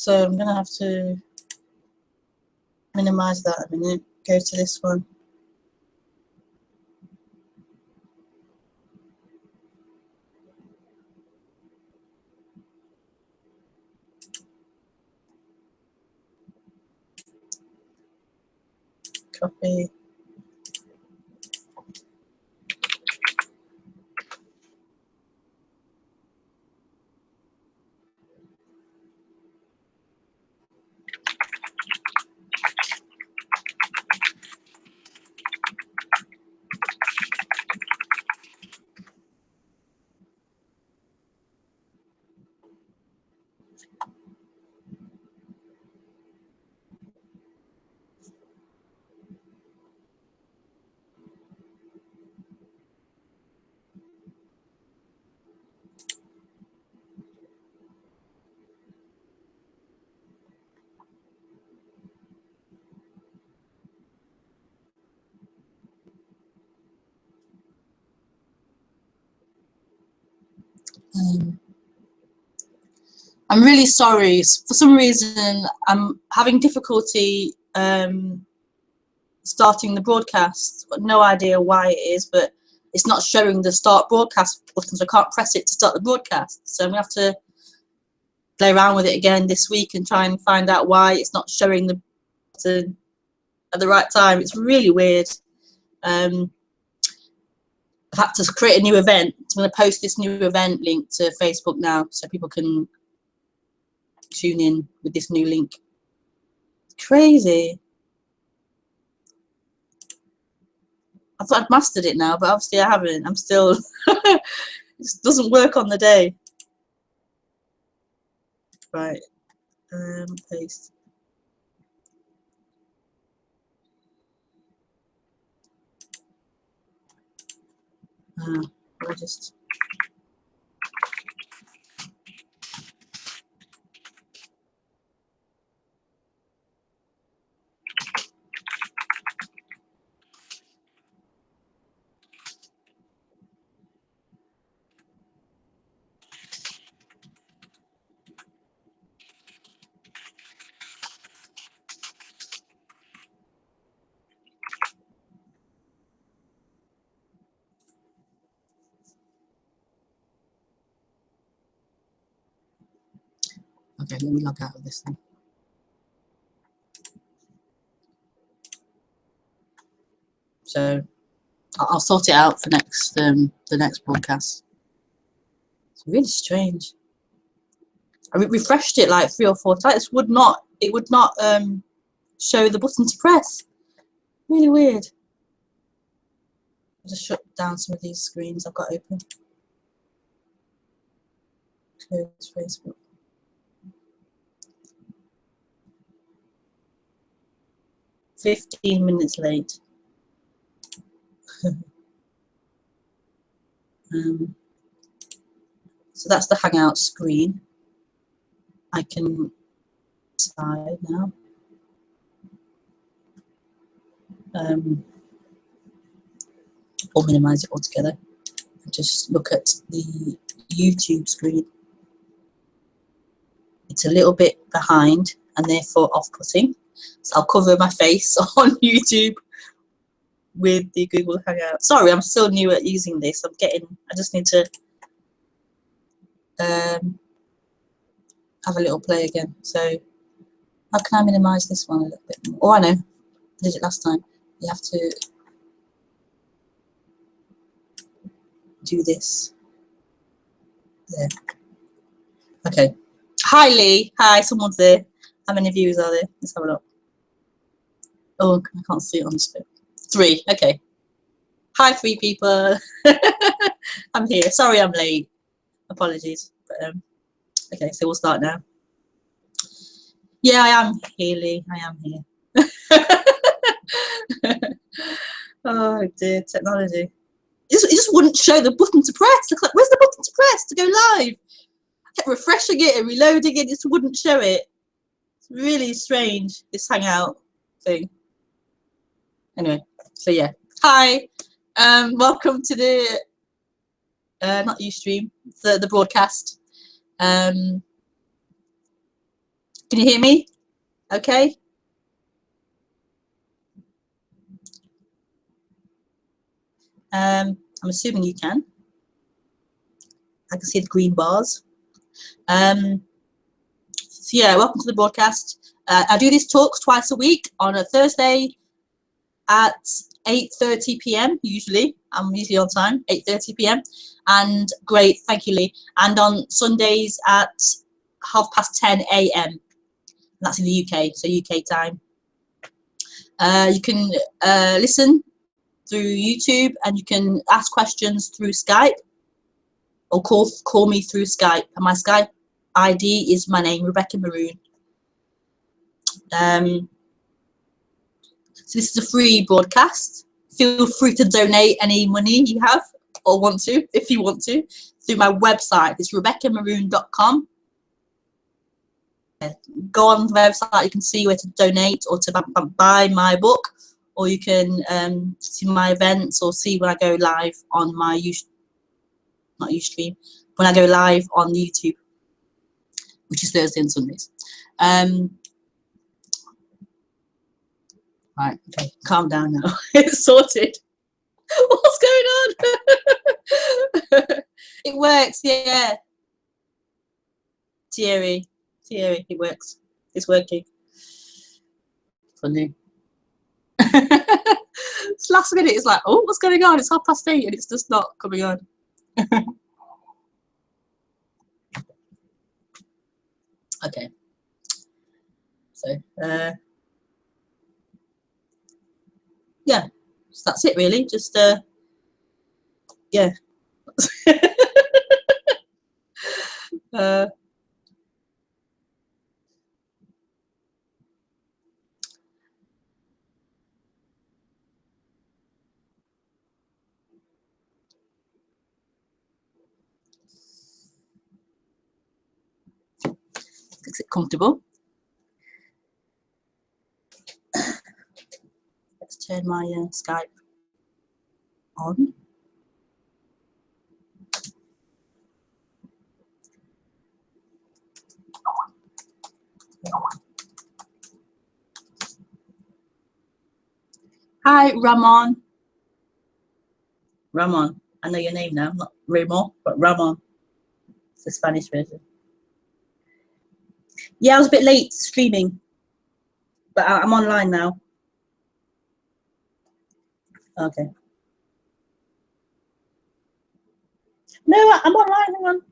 So I'm gonna have to minimize that a minute. Go to this one. Copy. I'm really sorry. For some reason, I'm having difficulty starting the broadcast. Got no idea why it is, but it's not showing the start broadcast button, so I can't press it to start the broadcast. So I'm gonna have to play around with it again this week and try and find out why it's not showing the button at the right time. It's really weird. I've had to create a new event. I'm going to post this new event link to Facebook now, so people can tune in with this new link. It's crazy. I thought I'd mastered it now, but obviously I haven't. I'm still it doesn't work on the day. Right. Paste. I'll just okay, let me log out of this thing. So I'll sort it out for next the next broadcast. It's really strange. I refreshed it like 3 or 4 times. It would not show the button to press. Really weird. I'll just shut down some of these screens I've got open. Close Facebook. "15 minutes late." So that's the Hangout screen. I can decide now. Or minimize it altogether. And just look at the YouTube screen. It's a little bit behind and therefore off-putting. So I'll cover my face on YouTube with the Google Hangout. Sorry, I'm still new at using this. I just need to have a little play again. So how can I minimize this one a little bit more? Oh, I know. I did it last time. You have to do this. There. Okay. Hi, Lee. Hi, someone's there. How many viewers are there? Let's have a look. Oh, I can't see it on the screen. 3. Okay. Hi, 3 people. I'm here. Sorry I'm late. Apologies. But, okay, so we'll start now. Yeah, I am here, Lee. I am here. Oh dear, technology. It just wouldn't show the button to press. Like, where's the button to press to go live? I kept refreshing it and reloading it. It just wouldn't show it. It's really strange, this Hangout thing. Anyway, so yeah. Hi. Welcome to the not Ustream, the broadcast. Can you hear me? Okay. I'm assuming you can. I can see the green bars. So yeah, welcome to the broadcast. I do these talks twice a week on a Thursday at 8:30 p.m. usually. I'm usually on time, 8:30 p.m. And great, thank you, Lee. And on Sundays at 10:30 a.m. That's in the UK, so UK time. You can listen through YouTube, and you can ask questions through Skype, or call me through Skype. And my Skype ID is my name, Rebekah Maroon. So this is a free broadcast. Feel free to donate any money you have or want to, if you want to, through my website. It's RebekahMaroon.com. Go on the website, you can see where to donate or to buy my book, or you can see my events or see when I go live on my Ustream, when I go live on YouTube, which is Thursday and Sundays. Right, okay, calm down now. It's sorted. What's going on? It works, yeah. Thierry, it works. It's working. Funny. It's last minute, it's like, oh, what's going on? It's 8:30 and it's just not coming on. Okay. So, yeah, so that's it really. Just, yeah. Makes it comfortable. Let's turn my Skype on. Hi, Ramon. Ramon. I know your name now, not Ramon, but Ramon. It's the Spanish version. Yeah, I was a bit late streaming, but I'm online now. Okay. No, I'm online. Hang on.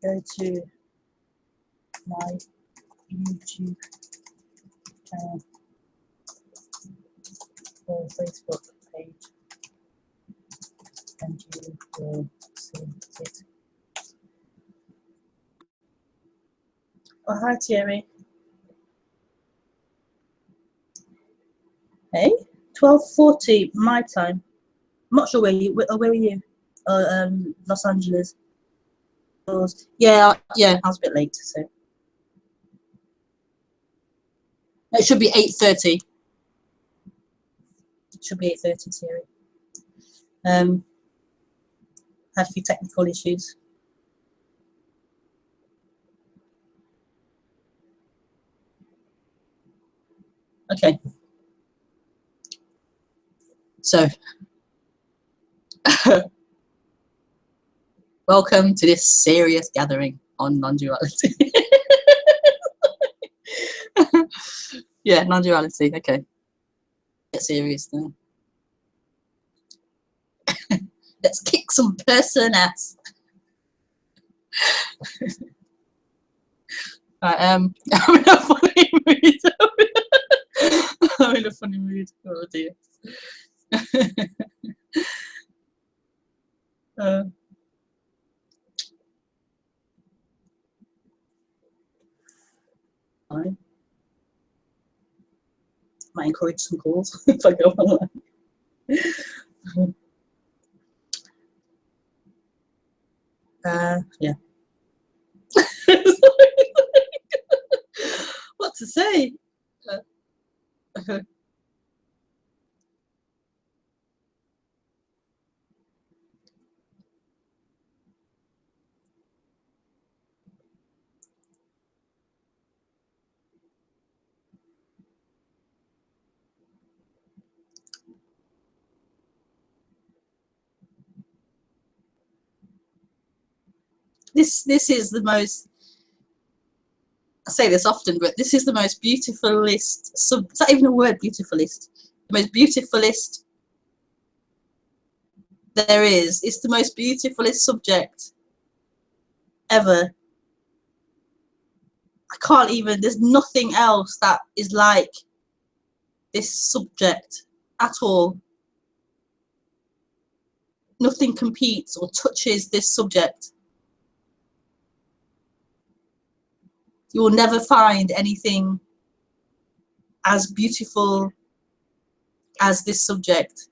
Go to my YouTube channel or Facebook page, and you will see it. Oh, hi, Thierry. Hey, 12:40 my time. I'm not sure where are you? Los Angeles. Yeah, I was a bit late, so it should be 8:30. It should be 8:30, Thierry. Had a few technical issues. Okay. So, welcome to this serious gathering on non-duality. Yeah, non-duality. Okay. Get serious now. Let's kick some person ass. Right, I'm in a funny mood. I'm in a funny mood. Oh dear. I might encourage some calls if I go online. Yeah. What to say? This is the most, I say this often, but this is the most beautifulest it's not even a word, beautifulest. The most beautifulest there is. It's the most beautifulest subject ever. I can't even, there's nothing else that is like this subject at all. Nothing competes or touches this subject. You will never find anything as beautiful as this subject.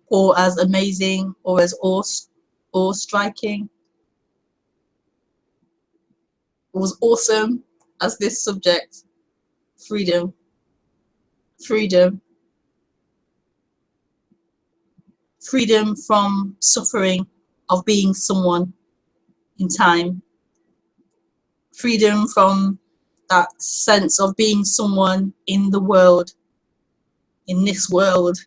Or as amazing, or as awe-striking, or as awesome as this subject. Freedom. Freedom. Freedom from suffering of being someone in time. Freedom from that sense of being someone in the world, in this world.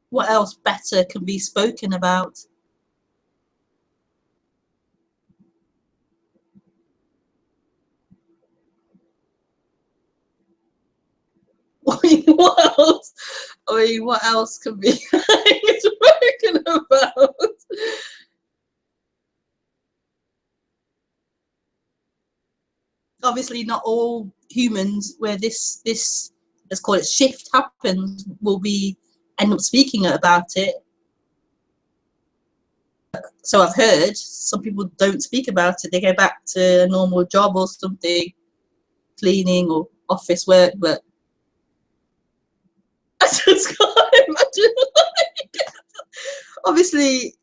What else better can be spoken about? What else? I mean, what else can be spoken about? Obviously, not all humans where this let's call it shift happens will be end up speaking about it. So I've heard some people don't speak about it. They go back to a normal job or something, cleaning or office work, but I just can't imagine. Obviously, it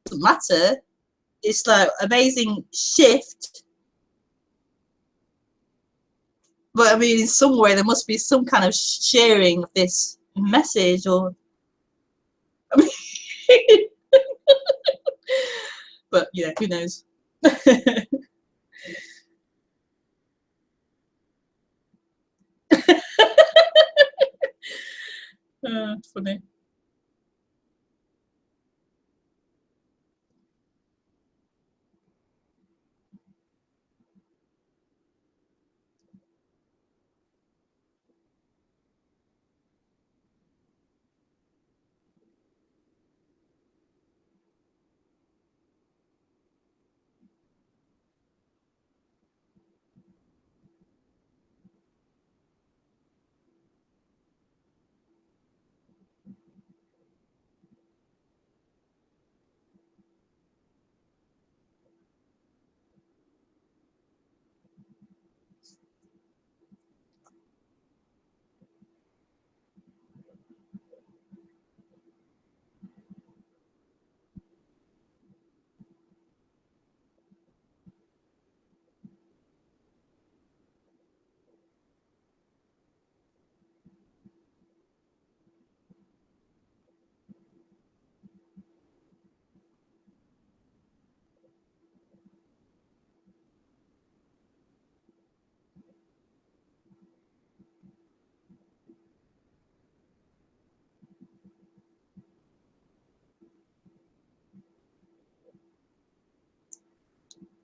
doesn't matter. It's like amazing shift. But I mean, in some way, there must be some kind of sharing of this message, or I mean, but yeah, who knows? Funny.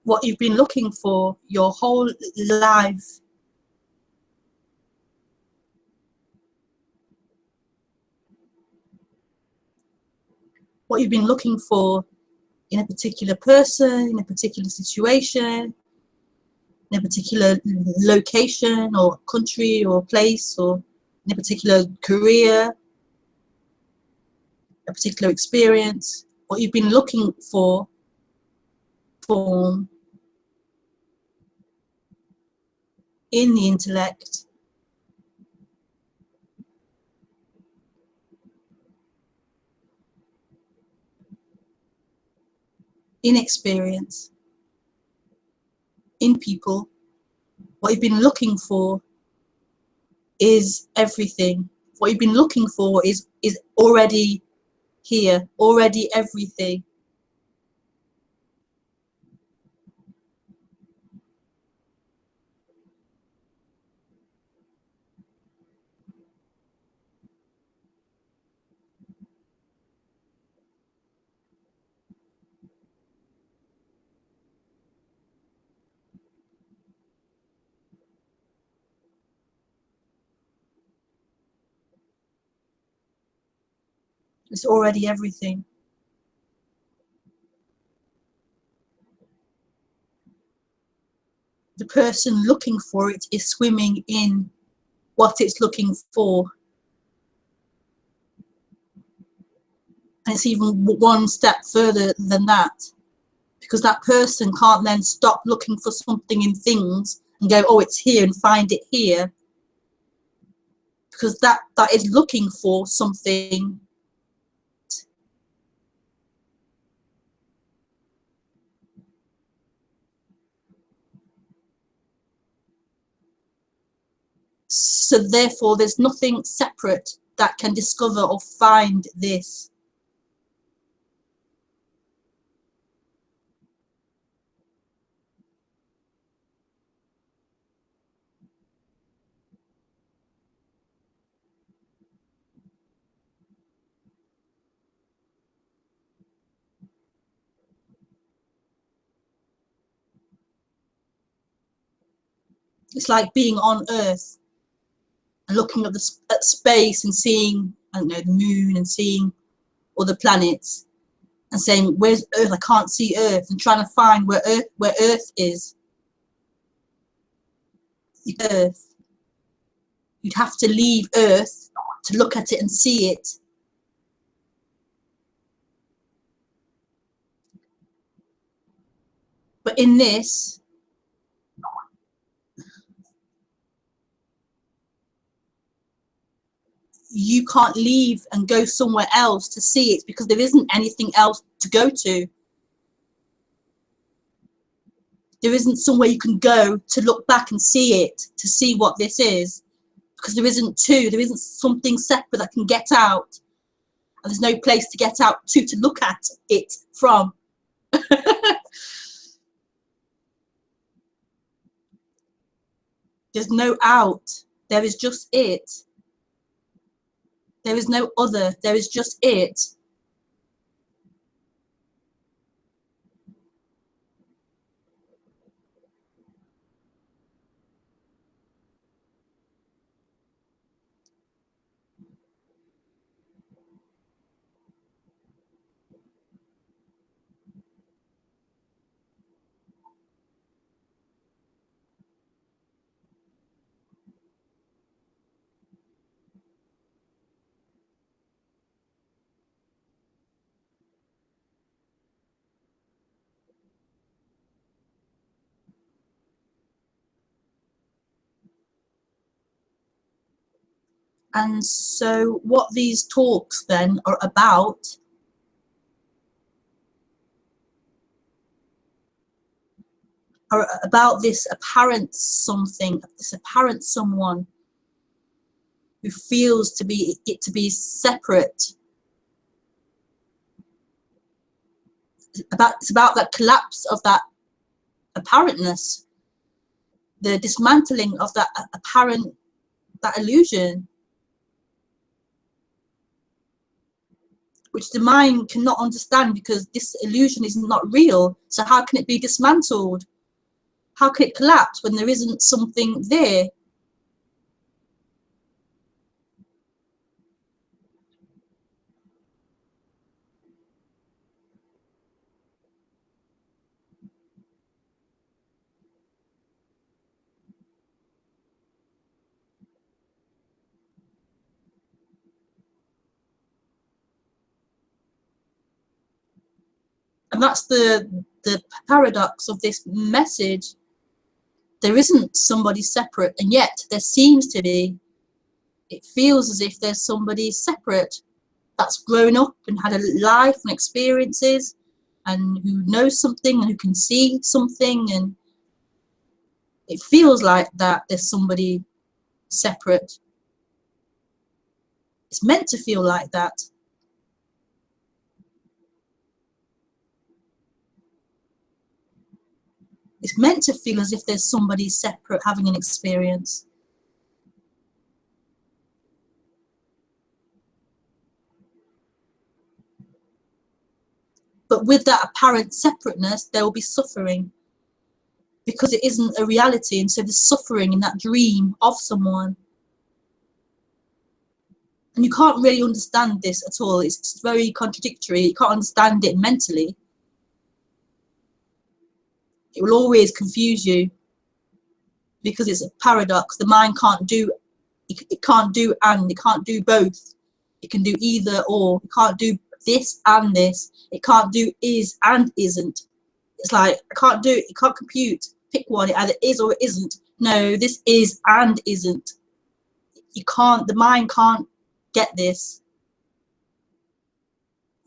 What you've been looking for your whole life. What you've been looking for in a particular person, in a particular situation, in a particular location or country or place, or in a particular career. a particular experience, what you've been looking for, form in the intellect, in experience, in people. What you've been looking for is everything. What you've been looking for is already here, already everything. It's already everything. The person looking for it is swimming in what it's looking for. And it's even one step further than that, because that person can't then stop looking for something in things and go, oh, it's here, and find it here, because that is looking for something. So therefore there's nothing separate that can discover or find this. It's like being on Earth and looking at at space and seeing, I don't know, the moon and seeing other planets and saying, where's Earth? I can't see Earth, and trying to find where Earth is. Earth. You'd have to leave Earth to look at it and see it. But in this, you can't leave and go somewhere else to see it, because there isn't anything else to go to. There isn't somewhere you can go to look back and see it, to see what this is, because there isn't something separate that can get out, and there's no place to get out to look at it from. There's no out, there is just it. There is no other, there is just it. And so what these talks then are about this apparent something, this apparent someone who feels to be separate. It's about that collapse of that apparentness, the dismantling of that apparent, that illusion, which the mind cannot understand, because this illusion is not real. So how can it be dismantled? How can it collapse when there isn't something there? And that's the paradox of this message. There isn't somebody separate, and yet there seems to be. It feels as if there's somebody separate that's grown up and had a life and experiences, and who knows something and who can see something, and it feels like that there's somebody separate. It's meant to feel like that. It's meant to feel as if there's somebody separate having an experience. But with that apparent separateness, there will be suffering, because it isn't a reality, and so there's suffering in that dream of someone. And you can't really understand this at all. It's very contradictory. You can't understand it mentally. It will always confuse you, because it's a paradox. The mind can't do, it can't do and, it can't do both. It can do either or. It can't do this and this. It can't do is and isn't. It's like, I can't do it. You can't compute. Pick one. It either is or it isn't. No, this is and isn't. You can't, the mind can't get this.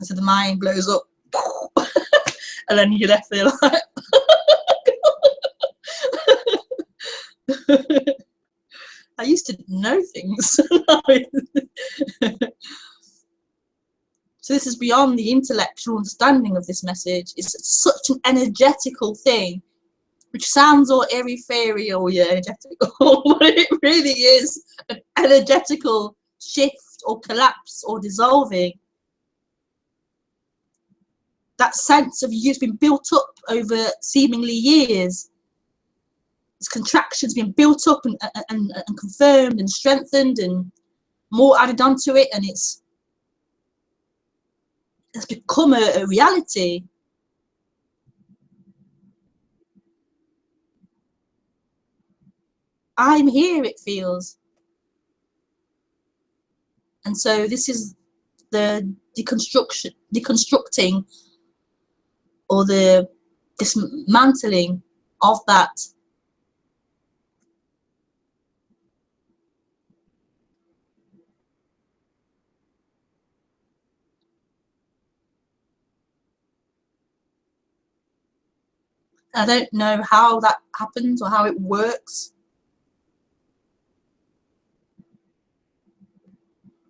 And so the mind blows up. And then you're left there like, I used to know things. So this is beyond the intellectual understanding of this message. It's such an energetical thing, which sounds all airy-fairy or yeah, energetical, but it really is an energetical shift or collapse or dissolving. That sense of you's been built up over seemingly years. This contraction's been built up and confirmed and strengthened and more added onto it, and it's become a reality. I'm here, it feels. And so this is the deconstructing or the dismantling of that. I don't know how that happens or how it works,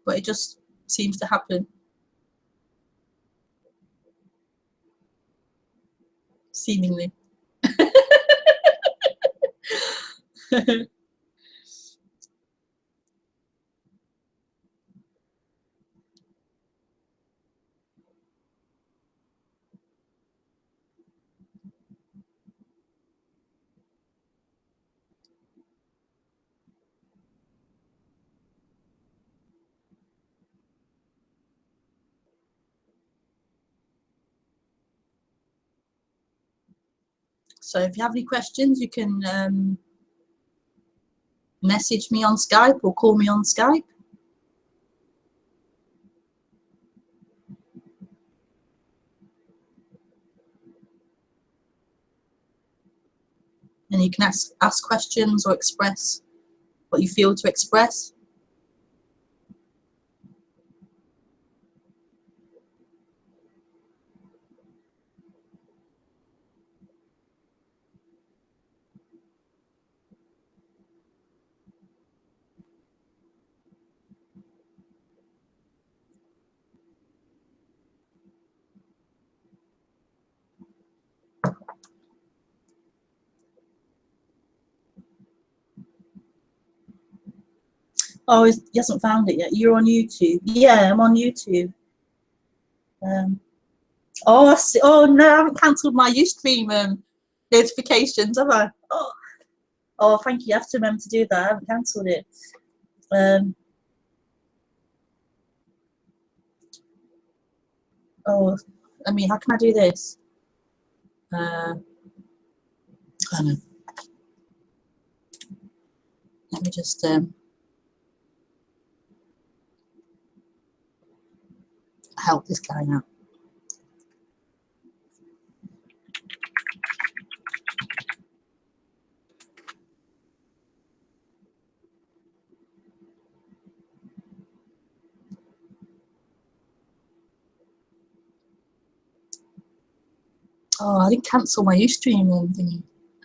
but it just seems to happen. Seemingly. So if you have any questions, you can message me on Skype or call me on Skype. And you can ask questions or express what you feel to express. Oh, he hasn't found it yet. You're on YouTube. Yeah, I'm on YouTube. Oh, I see. Oh no, I haven't cancelled my Ustream notifications, have I? Oh, thank you. I have to remember to do that. I haven't cancelled it. Oh, I mean, how can I do this? I don't know. Let me just help this guy out. Oh, I didn't cancel my Ustream or anything.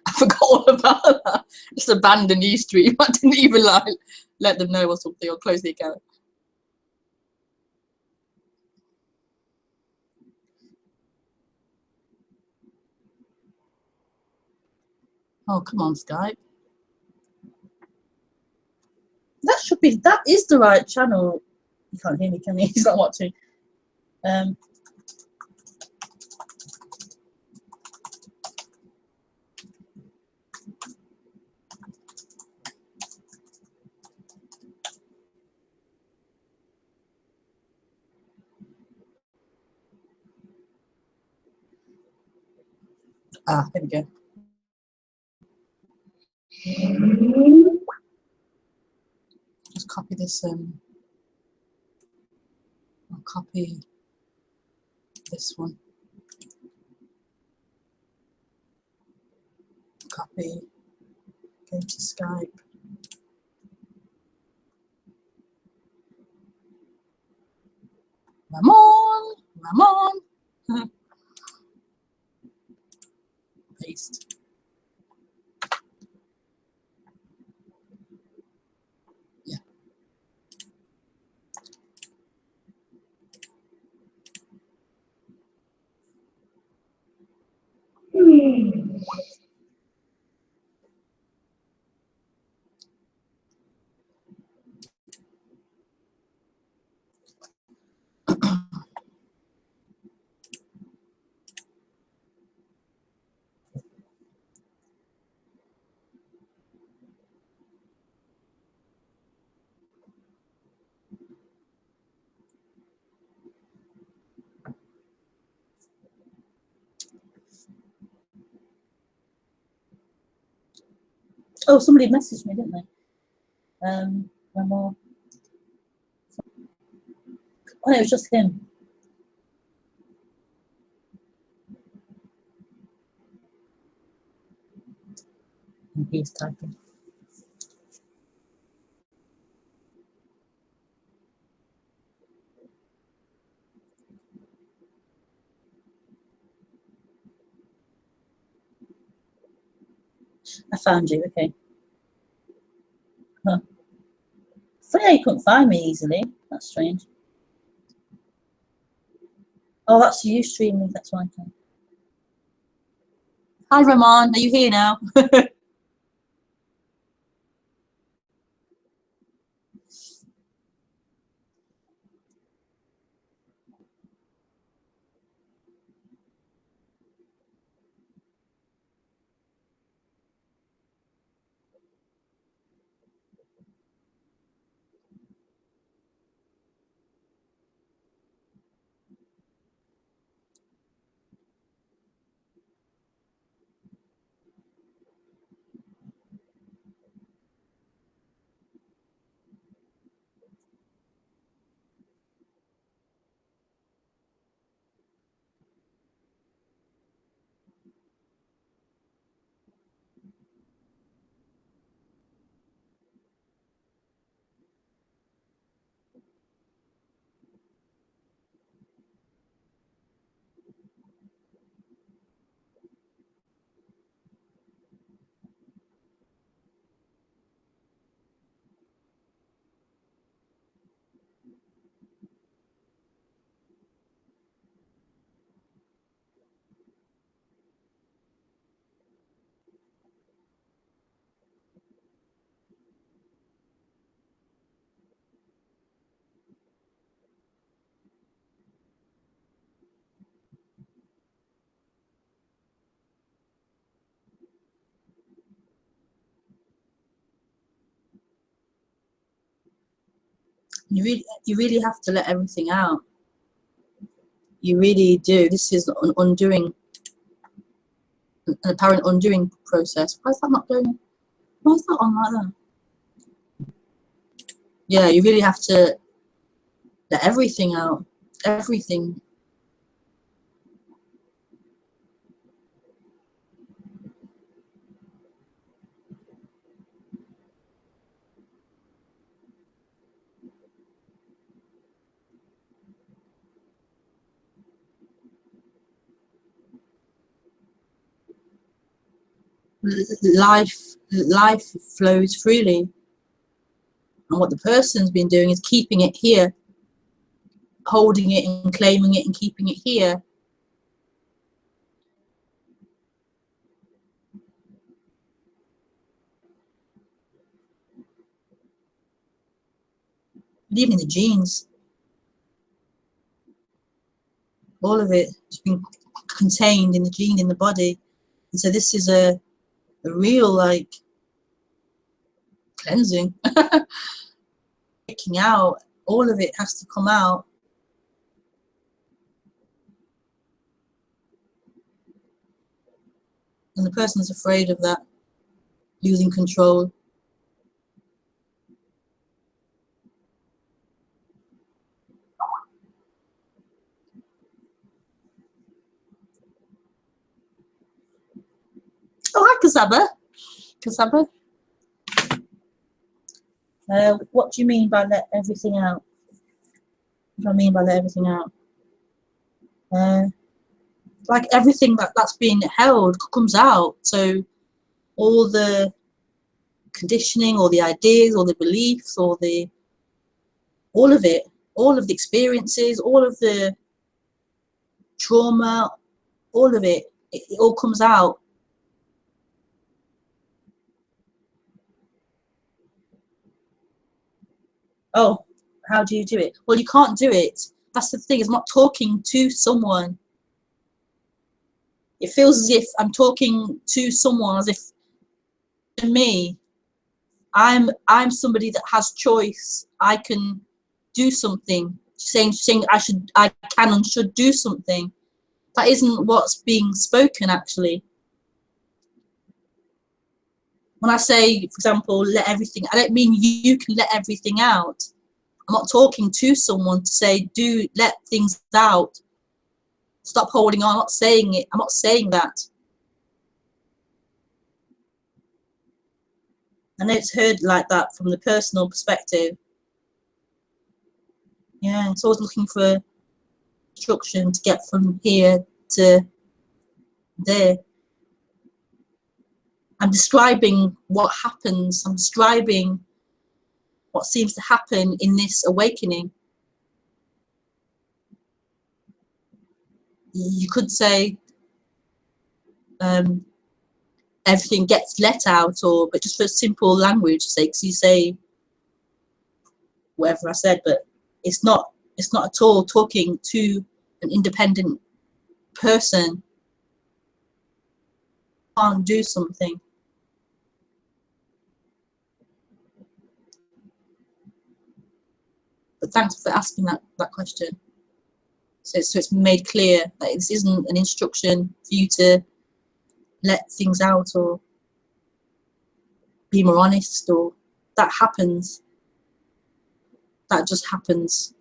I forgot all about that. Just abandoned Ustream. I didn't even like let them know or something, or close the account. Oh, come on, Skype. That is the right channel. You can't hear me, can you? He's not watching. There we go. Just copy this. I'll copy this one. Copy. Go to Skype. Ramon. Paste. Yeah. Oh, somebody messaged me, didn't they? Ramon. Oh, no, it was just him. And he's typing. I found you, okay. Huh. So yeah, you couldn't find me easily. That's strange. Oh, that's you streaming. That's why. Hi, Ramon. Are you here now? You really have to let everything out. You really do. This is an undoing, an apparent undoing process. Why is that not going? Why is that on like that? Yeah, you really have to let everything out. Everything. life flows freely. And what the person's been doing is keeping it here, holding it and claiming it and keeping it here. But even the genes, all of it has been contained in the gene in the body. And so this is a real, like, cleansing. Taking out, all of it has to come out. And the person's afraid of that, losing control. Oh, hi, Kasaba. Kasaba. What do you mean by let everything out? What do I mean by let everything out? Like everything that's being held comes out. So all the conditioning, or the ideas, or the beliefs, or all of it, all of the experiences, all of the trauma, all of it, it all comes out. Oh, how do you do it? Well, you can't do it. That's the thing. It's not talking to someone. It feels as if I'm talking to someone, as if to me, I'm somebody that has choice. I can do something. Saying I can and should do something. That isn't what's being spoken, actually. When I say, for example, let everything, I don't mean you can let everything out. I'm not talking to someone to say, let things out. Stop holding on. I'm not saying it. I'm not saying that. I know it's heard like that from the personal perspective. Yeah, it's always looking for instruction to get from here to there. I'm describing what happens. I'm describing what seems to happen in this awakening. You could say everything gets let out, but just for simple language sake, you say whatever I said, but it's not at all talking to an independent person. Can't do something. But thanks for asking that question. So it's made clear that this isn't an instruction for you to let things out or be more honest, or that happens. That just happens.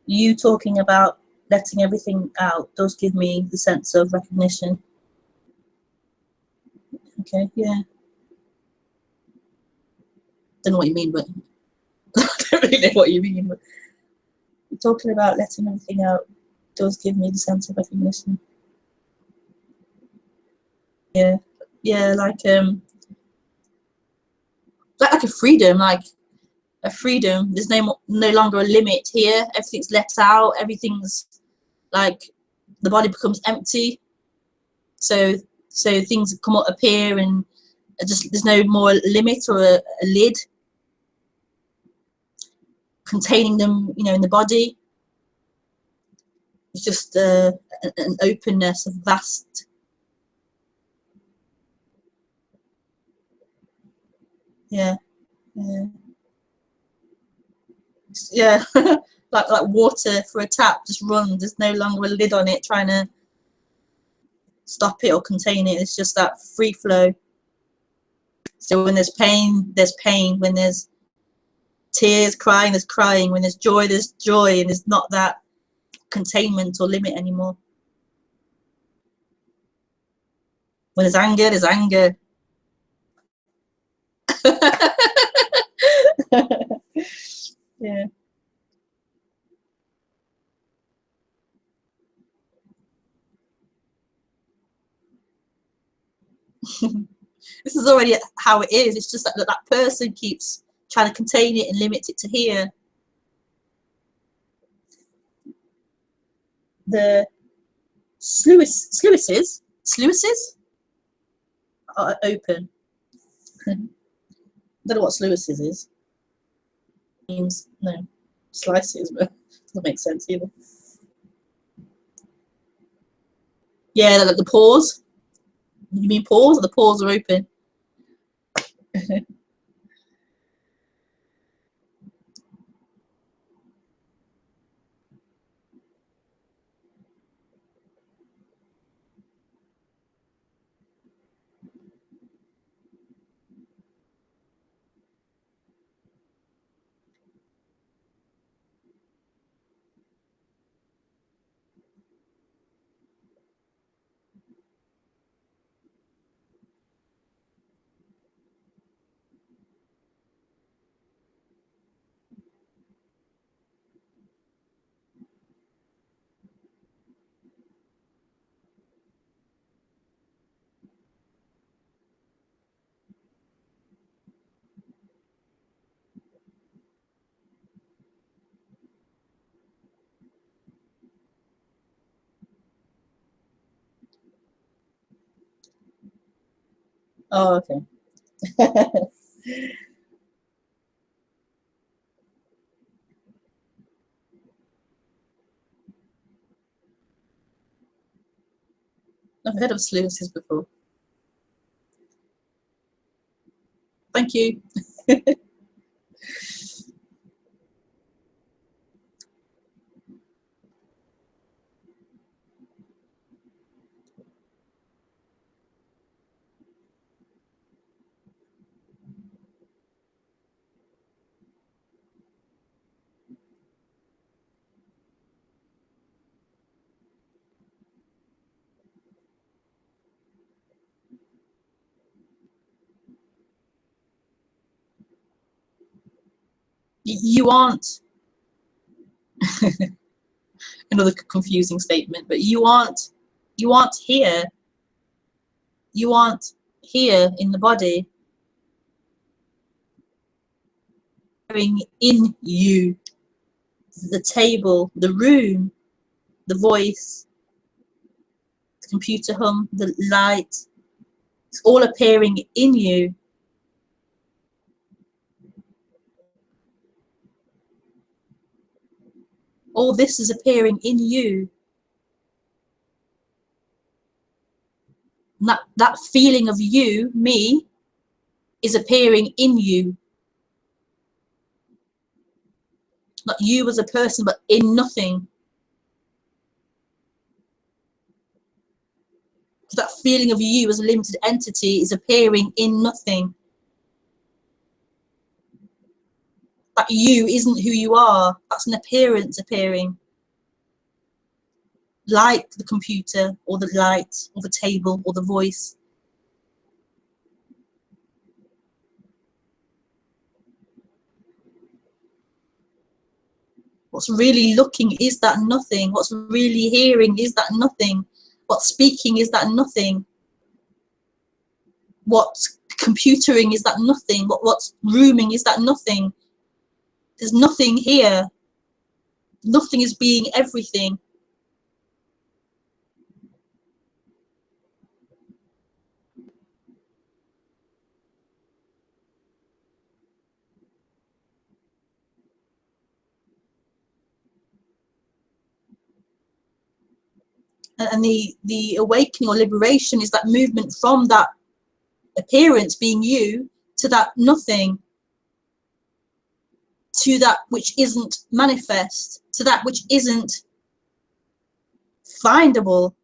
You talking about letting everything out does give me the sense of recognition. Okay, yeah. Don't know what you mean, but I don't really know what you mean. But you're talking about letting everything out does give me the sense of recognition. Yeah, yeah, like a freedom, like a freedom. There's no longer a limit here. Everything's let out. Everything's like the body becomes empty, so things come up, appear, and just there's no more limit or a lid containing them, you know, in the body. It's just an openness, a vast, yeah, yeah, yeah. like water for a tap, just runs. There's no longer a lid on it trying to stop it or contain it. It's just that free flow. So when there's pain, there's pain. When there's tears, crying, there's crying. When there's joy, and there's not that containment or limit anymore. When there's anger, there's anger. Yeah. This is already how it is. It's just that that person keeps trying to contain it and limit it to here. The sluices are open. I don't know what sluices is. Means no slices, but it doesn't make sense either. Yeah, like the pores. You mean pores? Or the pores are open? Oh, okay. I've heard of sluices before. Thank you. You aren't, another confusing statement, but you aren't here. You aren't here in the body. In you, the table, the room, the voice, the computer hum, the light, it's all appearing in you. All this is appearing in you. And that feeling of you, me, is appearing in you. Not you as a person, but in nothing. That feeling of you as a limited entity is appearing in nothing. That you isn't who you are. That's an appearance appearing. Like the computer, or the light, or the table, or the voice. What's really looking is that nothing. What's really hearing is that nothing. What's speaking is that nothing. What's computering is that nothing. What's rooming is that nothing. There's nothing here. Nothing is being everything. And the awakening or liberation is that movement from that appearance being you to that nothing, to that which isn't manifest, to that which isn't findable.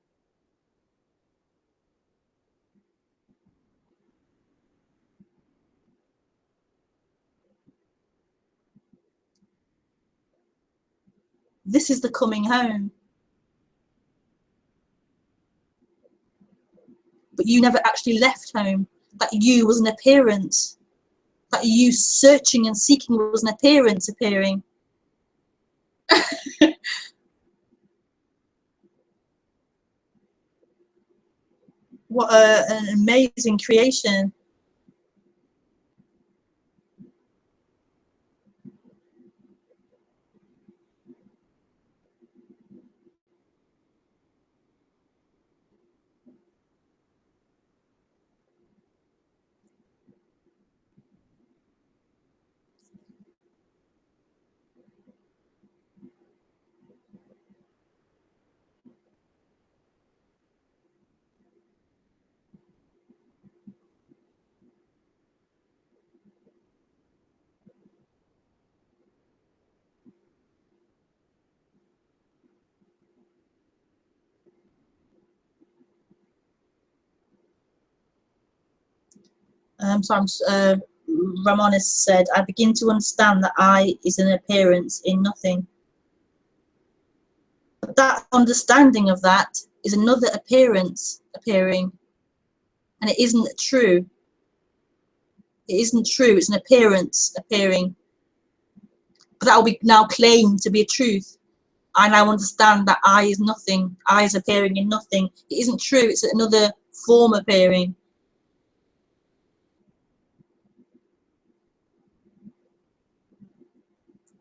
This is the coming home. But you never actually left home. That you was an appearance. That you searching and seeking was an appearance appearing. What an amazing creation. Ramon has said, I begin to understand that I is an appearance in nothing. But that understanding of that is another appearance appearing. And it isn't true. It isn't true. It's an appearance appearing. But that will be now claimed to be a truth. I now understand that I is nothing. I is appearing in nothing. It isn't true. It's another form appearing.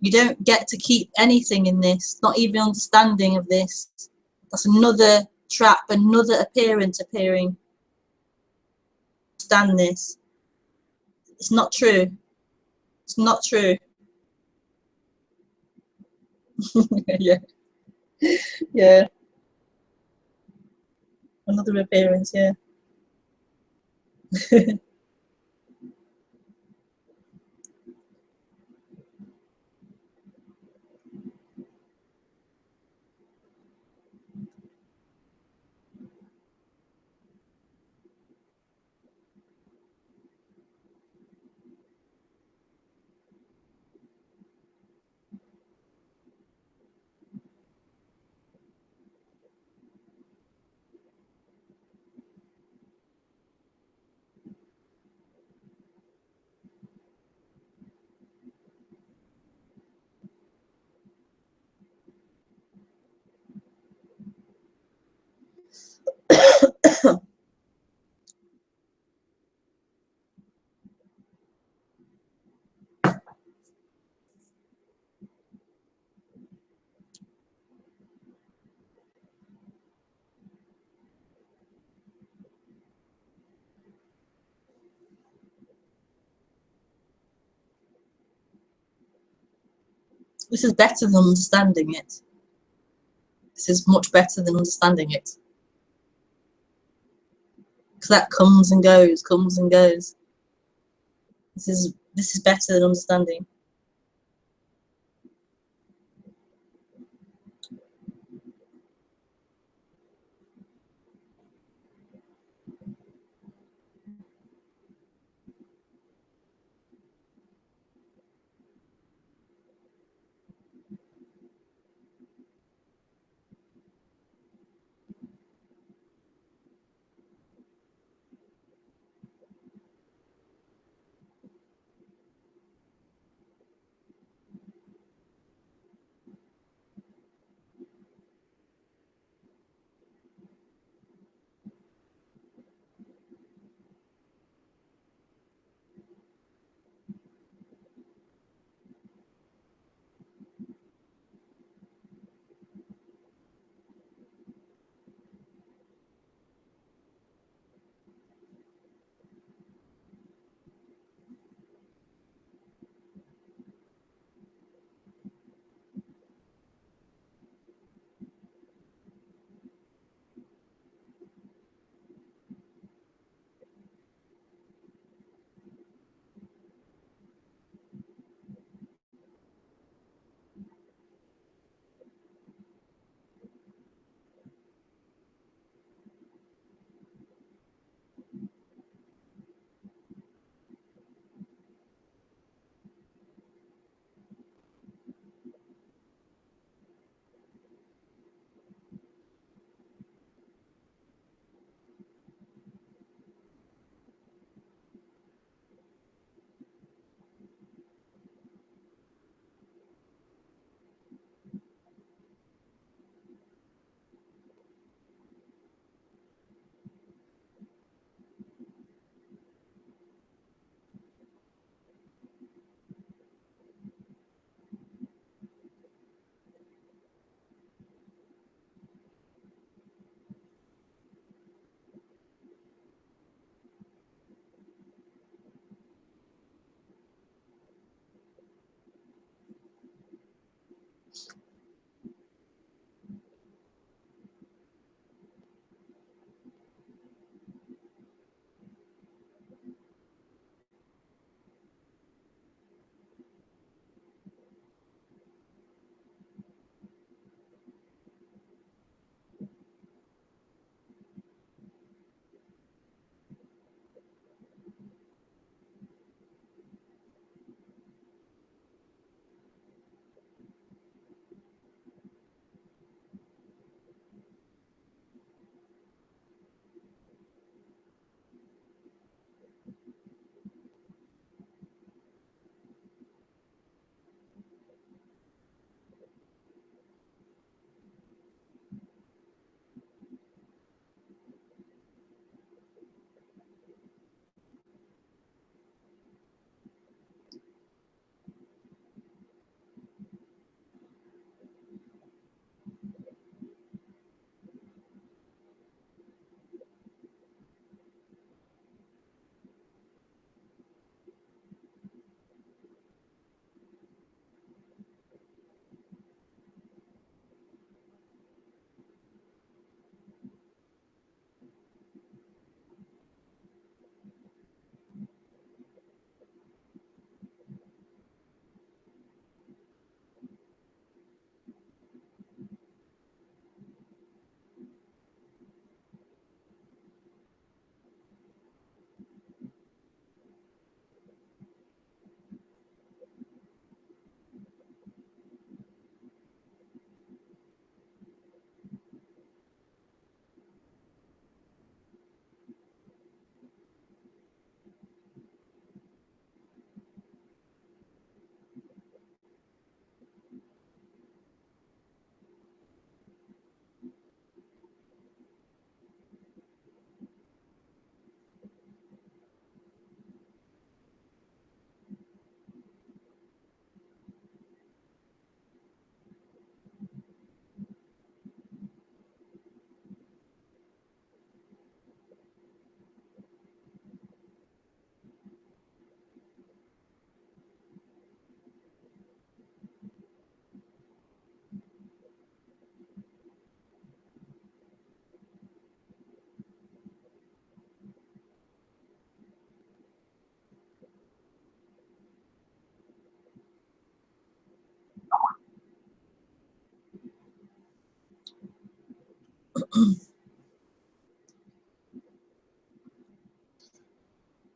You don't get to keep anything in this, not even understanding of this. That's another trap, another appearance appearing. Understand this. It's not true. It's not true. Yeah. Yeah. Another appearance, yeah. This is better than understanding it. This is much better than understanding it. Because that comes and goes, comes and goes. This is better than understanding.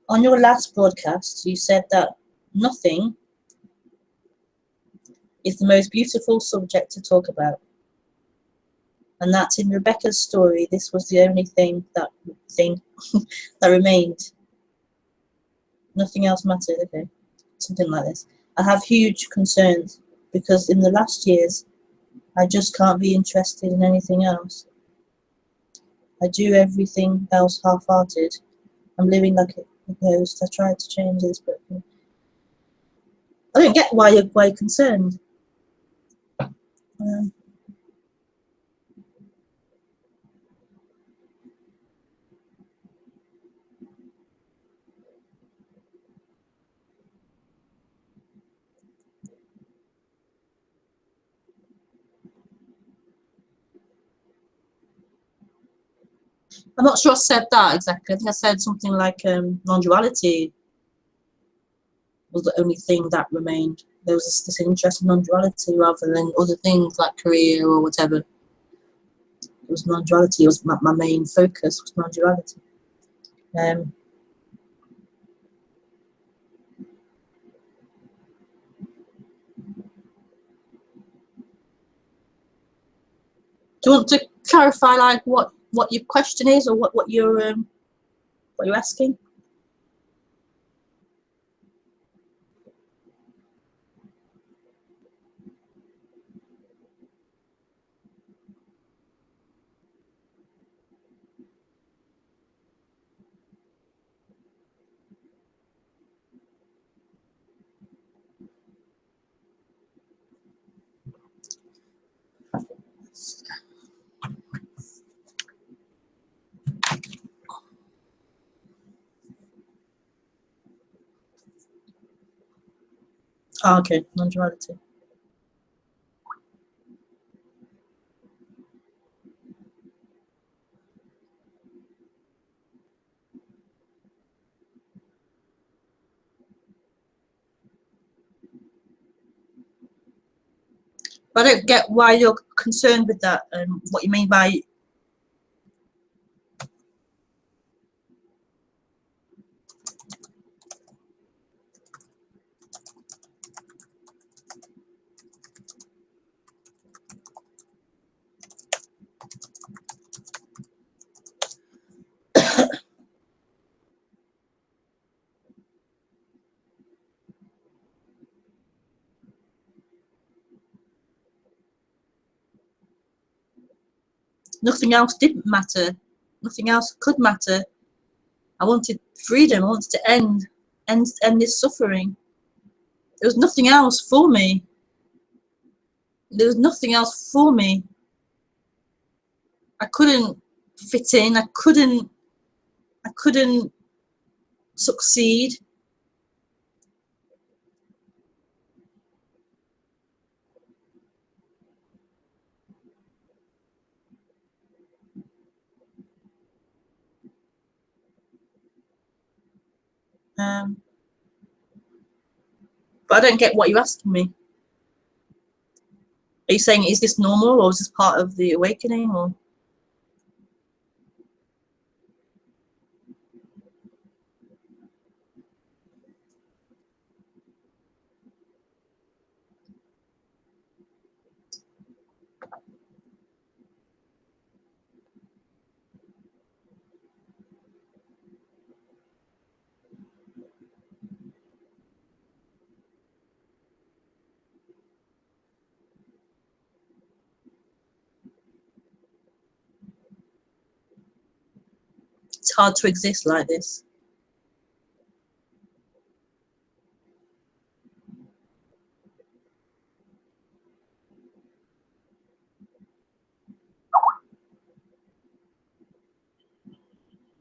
On your last broadcast, you said that nothing is the most beautiful subject to talk about. And that in Rebekah's story, this was the only thing that remained. Nothing else mattered, okay? Something like this. I have huge concerns because in the last years, I just can't be interested in anything else. I do everything else half-hearted. I'm living like a ghost. I tried to change this, but I don't get why you're concerned. I'm not sure I said that exactly. I think I said something like non-duality was the only thing that remained. There was this interest in non-duality rather than other things like career or whatever. It was non-duality. It was my main focus was non-duality. Do you want to clarify, like what your question is, or what you're asking? Oh, okay, non-duality. But I don't get why you're concerned with that, and what you mean by. Nothing else didn't matter. Nothing else could matter. I wanted freedom. I wanted to end this suffering. There was nothing else for me. There was nothing else for me. I couldn't fit in. I couldn't succeed. But I don't get what you're asking me. Are you saying, is this normal, or is this part of the awakening, or? It's hard to exist like this.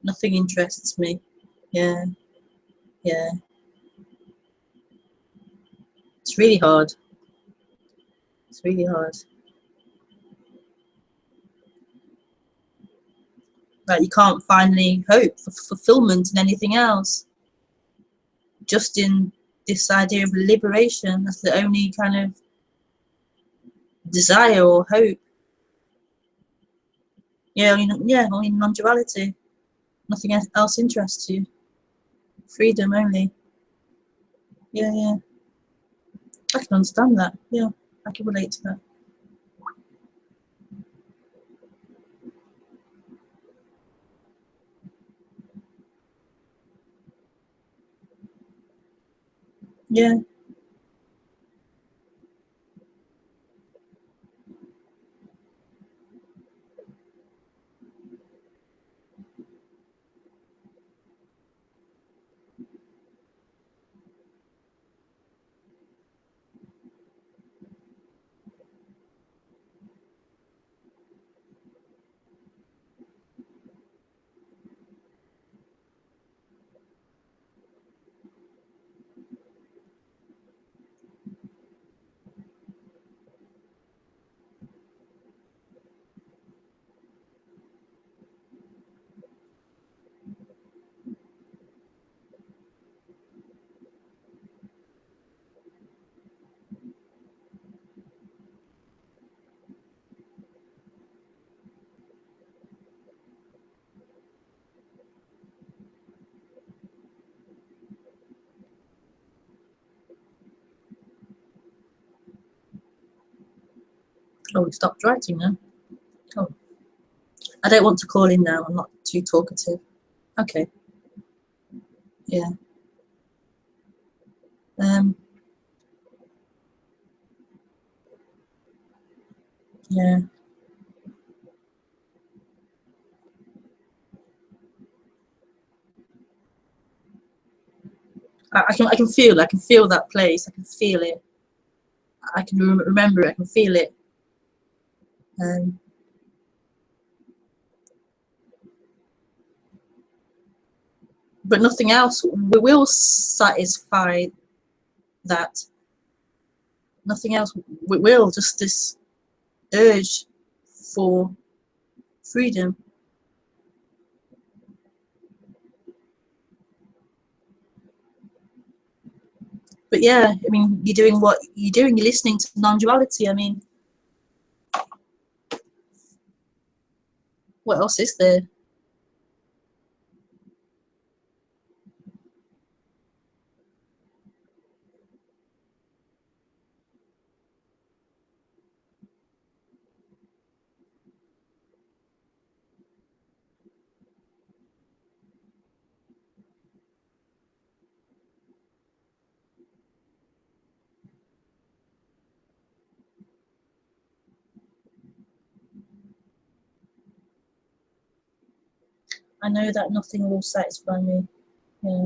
Nothing interests me. Yeah. It's really hard. It's really hard. Like, you can't find any hope for fulfillment in anything else. Just in this idea of liberation. That's the only kind of desire or hope. Yeah, only non-duality. Nothing else interests you. Freedom only. Yeah, yeah. I can understand that. Yeah, I can relate to that. Yeah. Oh, we stopped writing now. Oh, I don't want to call in now. I'm not too talkative. Okay. Yeah. Yeah. I can feel. I can feel that place. I can feel it. I can remember it. I can feel it. But nothing else will satisfy that. Nothing else will. Just this urge for freedom. But yeah, I mean, you're doing what you're doing. You're listening to non-duality. I mean, what else is there? I know that nothing will satisfy me. Yeah.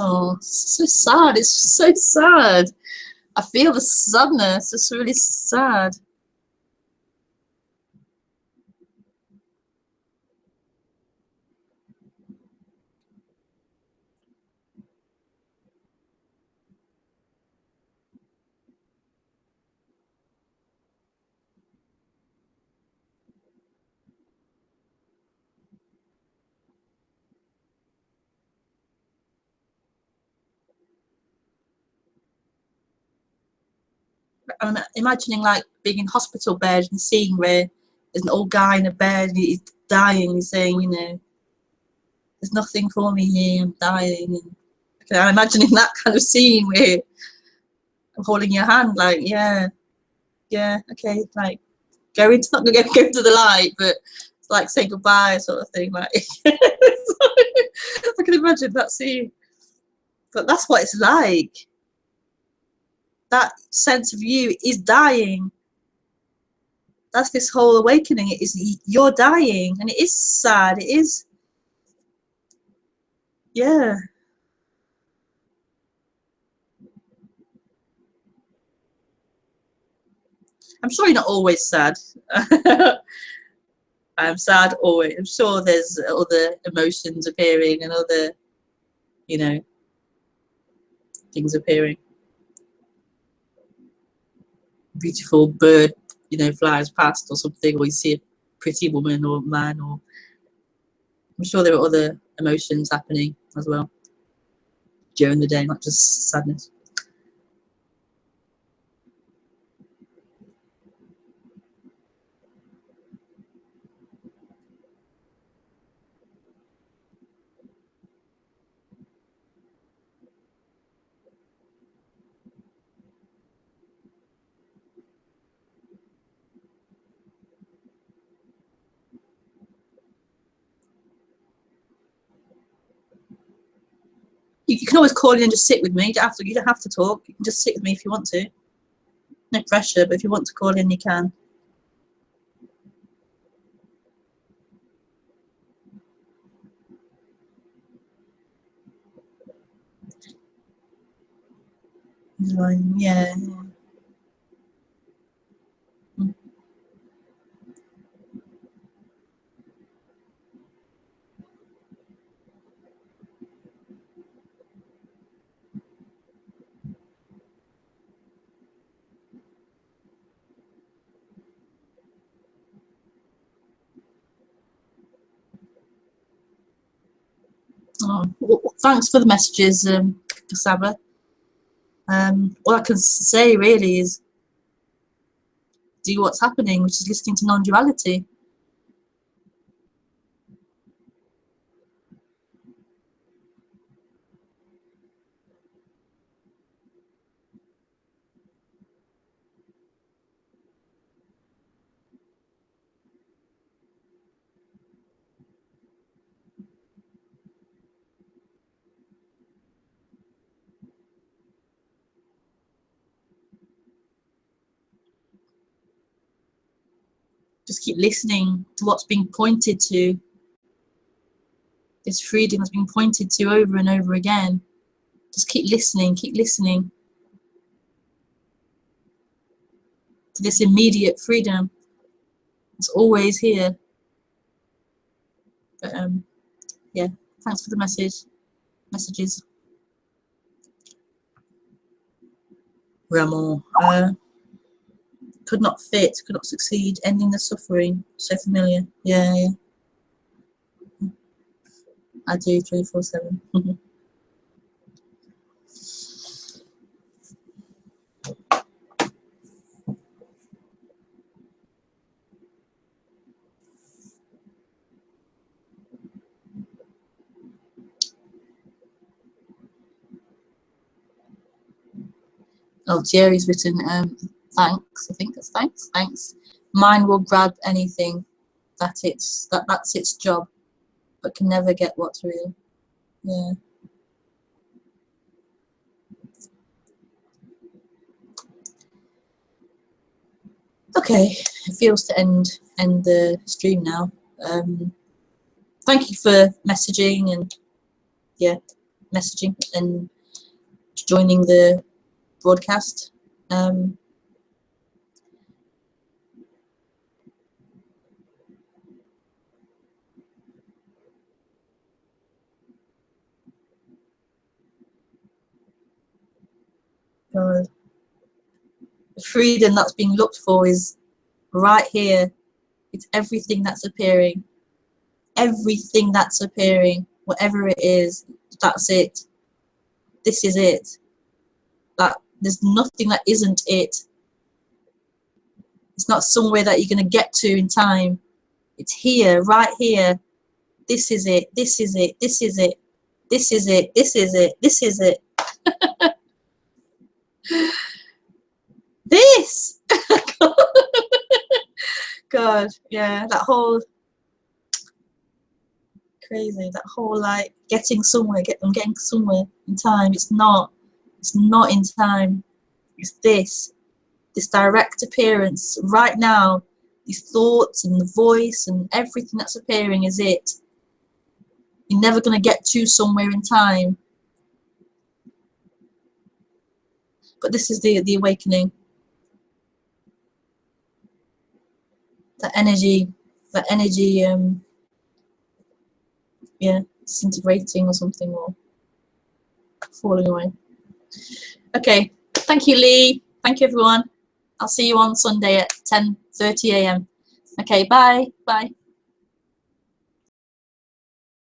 Oh, it's so sad. It's so sad. I feel the sadness. It's really sad. I'm imagining like being in hospital bed and seeing where there's an old guy in a bed and he's dying. He's saying, you know, there's nothing for me here. I'm dying. And I'm imagining that kind of scene where I'm holding your hand, like, yeah, okay, like go into not gonna go to the light, but it's like say goodbye, sort of thing. Like, I can imagine that scene. But that's what it's like. That sense of you is dying. That's this whole awakening. It is you're dying, and it is sad. It is, yeah. I'm sure you're not always sad. I'm sad always. I'm sure there's other emotions appearing and other you know, things appearing. Beautiful bird, you know, flies past or something, or you see a pretty woman or man, or I'm sure there are other emotions happening as well during the day, not just sadness. You can always call in and just sit with me. You don't have to talk. You can just sit with me if you want to. No pressure, but if you want to call in, you can. Yeah. Oh, well, thanks for the messages, Kasaba. All I can say really is do what's happening, which is listening to non-duality. Just keep listening to what's being pointed to. This freedom that's being pointed to over and over again. Just keep listening to this immediate freedom. It's always here. But yeah, thanks for the messages. Ramon, could not fit, could not succeed, ending the suffering. So familiar. Yeah, yeah. I do 24/7. Oh, Jerry's written, thanks. I think that's thanks. Thanks. Mind will grab anything that's its job, but can never get what's real. Yeah. Okay, it feels to end the stream now. Thank you for messaging and joining the broadcast. God. The freedom that's being looked for is right here. It's everything that's appearing. Everything that's appearing, whatever it is, that's it. This is it. That there's nothing that isn't it. It's not somewhere that you're going to get to in time. It's here, right here. This is it. This is it. This is it. This is it. This is it. This is it. This. God, yeah, that whole crazy. That whole like getting somewhere, getting somewhere in time. It's not in time. It's this direct appearance right now. These thoughts and the voice and everything that's appearing is it. You're never going to get to somewhere in time. But this is the awakening. That energy, yeah, disintegrating or something, or falling away. Okay, thank you, Lee. Thank you, everyone. I'll see you on Sunday at 10:30 a.m. Okay, bye. Bye.